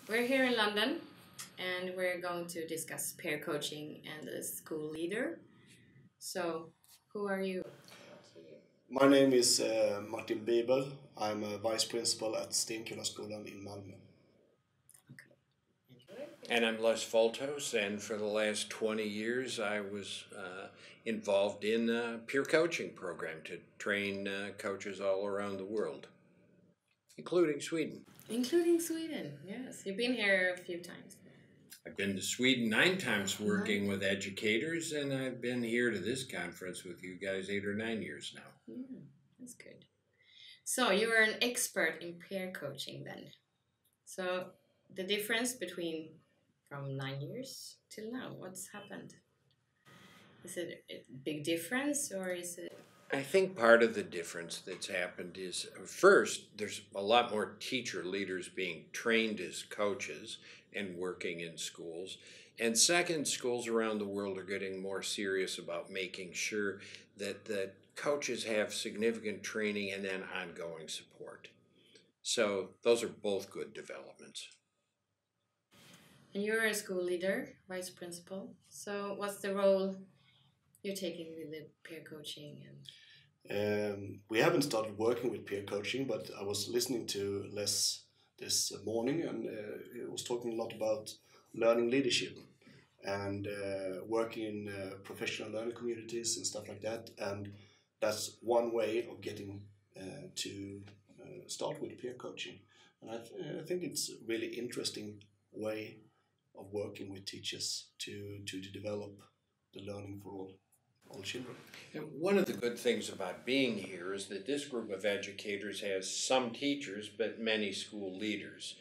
We're here in London and we're going to discuss peer coaching and the school leader. So, who are you? My name is Martin Bieber. I'm a vice principal at Skolutvecklingsresa in Malmö. And I'm Les Foltos, and for the last 20 years I was involved in a peer coaching program to train coaches all around the world, including Sweden. Including Sweden, yes. You've been here a few times. I've been to Sweden 9 times working with educators, and I've been here to this conference with you guys 8 or 9 years now. Yeah, that's good. So, you are an expert in peer coaching then. So, the difference between from 9 years till now, what's happened? Is it a big difference or is it? I think part of the difference that's happened is, first, there's a lot more teacher leaders being trained as coaches and working in schools. And second, schools around the world are getting more serious about making sure that the coaches have significant training and then ongoing support. So those are both good developments. And you're a school leader, vice principal. So what's the role you're taking with the peer coaching? We haven't started working with peer coaching, but I was listening to Les this morning, and he was talking a lot about learning leadership and working in professional learning communities and stuff like that. And that's one way of getting to start with peer coaching. And I think it's a really interesting way of working with teachers to develop the learning for all children. And one of the good things about being here is that this group of educators has some teachers, but many school leaders.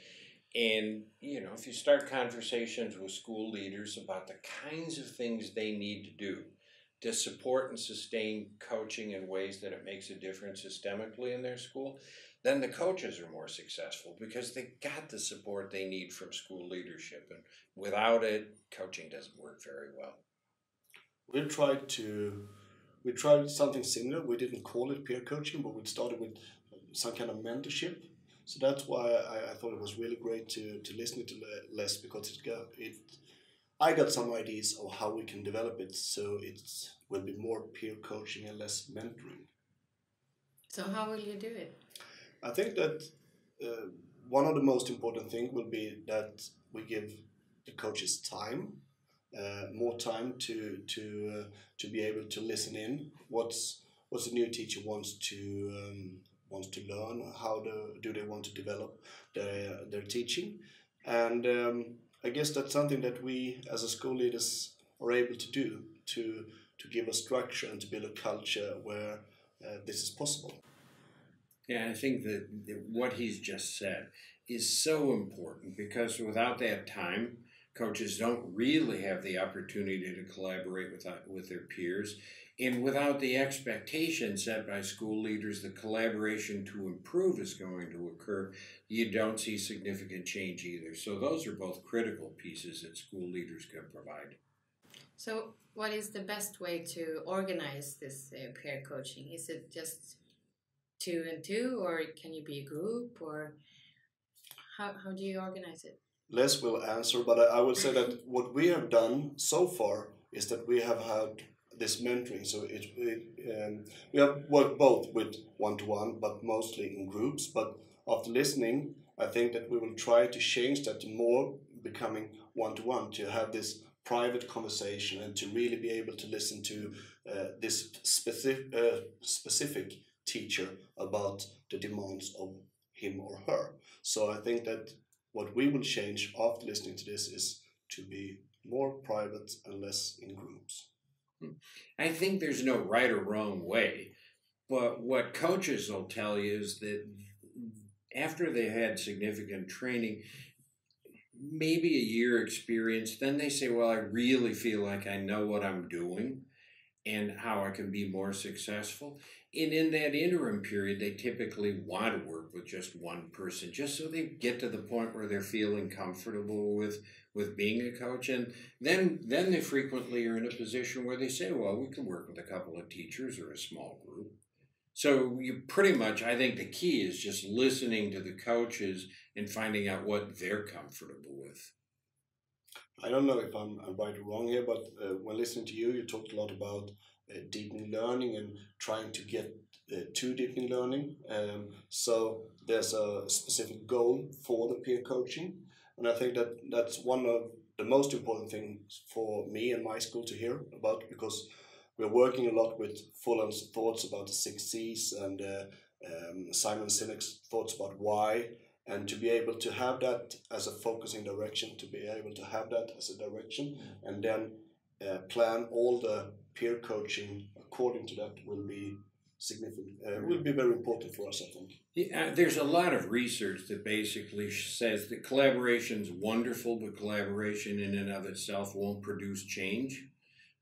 And, if you start conversations with school leaders about the kinds of things they need to do to support and sustain coaching in ways that it makes a difference systemically in their school, then the coaches are more successful because they got the support they need from school leadership. And without it, coaching doesn't work very well. We tried something similar. We didn't call it peer coaching, but we started with some kind of mentorship. So that's why I thought it was really great to listen to Les, because I got some ideas of how we can develop it so it will be more peer coaching and less mentoring. So how will you do it? I think that one of the most important things will be that we give the coaches time. More time to be able to listen in what's the new teacher wants to learn, how do they want to develop their teaching, and I guess that's something that we as a school leaders are able to do to give a structure and to build a culture where this is possible. Yeah, I think that what he's just said is so important, because without that time, coaches don't really have the opportunity to collaborate with their peers. And without the expectation set by school leaders that collaboration to improve is going to occur, you don't see significant change either. So those are both critical pieces that school leaders can provide. So what is the best way to organize this peer coaching? Is it just 2 and 2, or can you be a group, or how do you organize it? Les will answer, but I will say that what we have done so far is that we have had this mentoring. So we have worked both with one-to-one, but mostly in groups. But after listening, I think that we will try to change that to more becoming one-to-one, to have this private conversation and to really be able to listen to this specific teacher about the demands of him or her. So I think that what we will change after listening to this is to be more private and less in groups. I think there's no right or wrong way, but what coaches will tell you is that after they had significant training, maybe a year experience, then they say, well, I really feel like I know what I'm doing and how I can be more successful. And in that interim period, they typically want to work with just one person, just so they get to the point where they're feeling comfortable with being a coach. And then they frequently are in a position where they say, well, we can work with a couple of teachers or a small group. So you pretty much, I think the key is just listening to the coaches and finding out what they're comfortable with. I don't know if I'm right or wrong here, but when listening to you, you talked a lot about deepening learning and trying to get to deepening learning. So there's a specific goal for the peer coaching, and I think that that's one of the most important things for me and my school to hear about, because we're working a lot with Fulham's thoughts about the 6 C's and Simon Sinek's thoughts about why, and to be able to have that as a focusing direction, to be able to have that as a direction, and then plan all the peer coaching according to that will be significant, will be very important for us, I think. Yeah, there's a lot of research that basically says that collaboration is wonderful, but collaboration in and of itself won't produce change.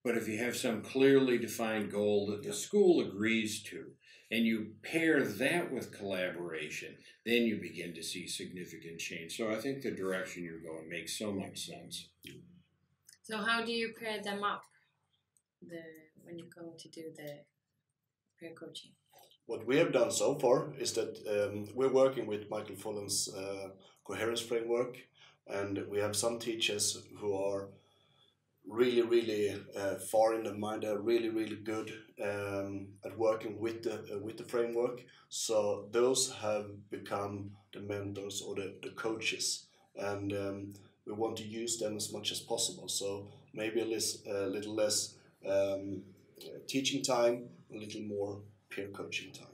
But if you have some clearly defined goal that the school agrees to, and you pair that with collaboration, then you begin to see significant change. So I think the direction you're going makes so much sense. So how do you pair them up when you go to do the peer coaching? What we have done so far is that we're working with Michael Fulham's coherence framework, and we have some teachers who are really far in the mind. They're really good at working with the framework. So those have become the mentors or the coaches, and we want to use them as much as possible. So maybe a little less teaching time, a little more peer coaching time.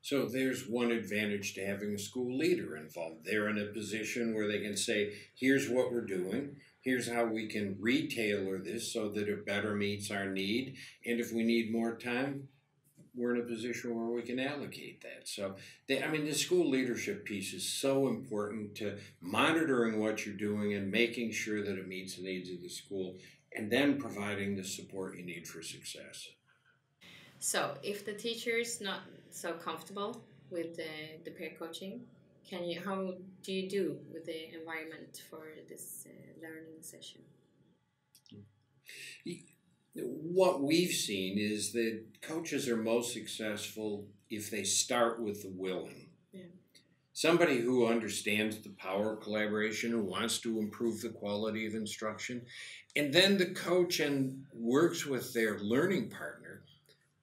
So there's one advantage to having a school leader involved. They're in a position where they can say, here's what we're doing. Here's how we can retailer this so that it better meets our need. And if we need more time, we're in a position where we can allocate that. So, the school leadership piece is so important to monitoring what you're doing and making sure that it meets the needs of the school, and then providing the support you need for success. So, if the teacher is not so comfortable with the peer coaching, how do you do with the environment for this learning session? What we've seen is that coaches are most successful if they start with the willing. Yeah. Somebody who understands the power of collaboration, who wants to improve the quality of instruction, and then the coach works with their learning partner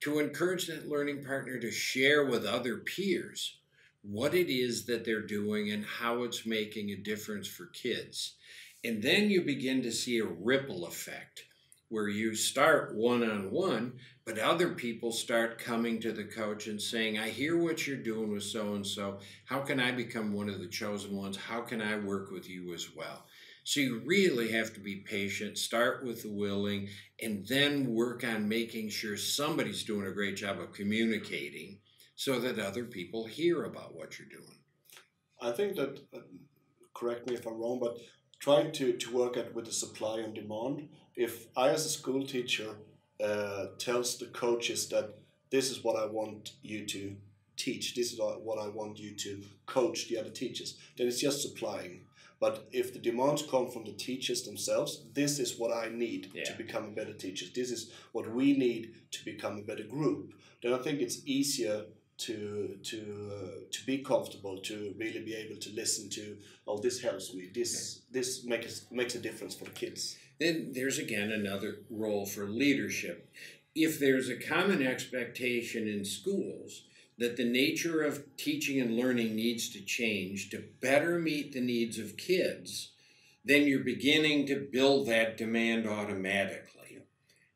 to encourage that learning partner to share with other peers what it is that they're doing and how it's making a difference for kids. And then you begin to see a ripple effect where you start one-on-one, but other people start coming to the coach and saying, I hear what you're doing with so-and-so. How can I become one of the chosen ones? How can I work with you as well? So you really have to be patient, start with the willing, and then work on making sure somebody's doing a great job of communicating so that other people hear about what you're doing. I think that, correct me if I'm wrong, but trying to work with the supply and demand. If I, as a school teacher, tells the coaches that this is what I want you to teach, this is what I want you to coach the other teachers, then it's just supplying. But if the demands come from the teachers themselves, this is what I need to become a better teacher, this is what we need to become a better group, then I think it's easier to be comfortable, to really be able to listen to, oh, this helps me, this makes a difference for the kids. Then there's again another role for leadership. If there's a common expectation in schools that the nature of teaching and learning needs to change to better meet the needs of kids, then you're beginning to build that demand automatically.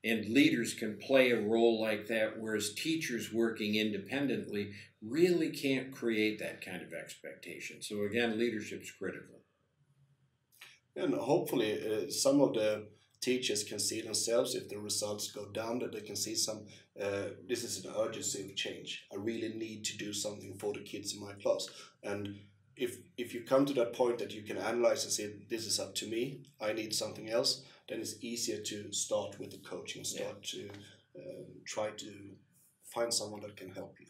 And leaders can play a role like that, whereas teachers working independently really can't create that kind of expectation. So again, leadership's critical. And hopefully some of the teachers can see themselves, if the results go down, that they can see this is an urgency of change. I really need to do something for the kids in my class. And if you come to that point that you can analyze and say, this is up to me, I need something else, then it's easier to start with the coaching, to try to find someone that can help you.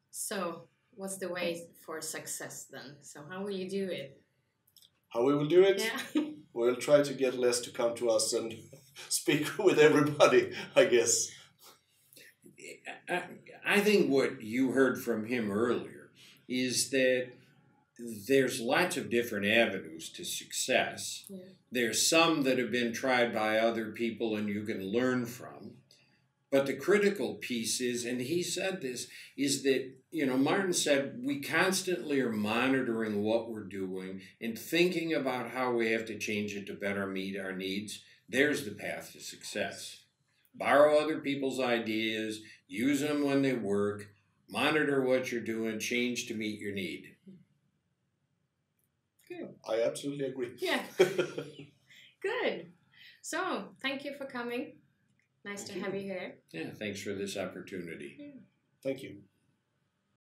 So what's the way for success then? So how will you do it? How we will do it? Yeah. We'll try to get Les to come to us and speak with everybody, I guess. I think what you heard from him earlier is that there's lots of different avenues to success. Yeah. There's some that have been tried by other people and you can learn from. But the critical piece is, and he said this, is that, Martin said, we constantly are monitoring what we're doing and thinking about how we have to change it to better meet our needs. There's the path to success. Borrow other people's ideas, use them when they work, monitor what you're doing, change to meet your need. Good. I absolutely agree. Yeah. Good. So, thank you for coming. Nice to have you here. Yeah, thanks for this opportunity. Thank you.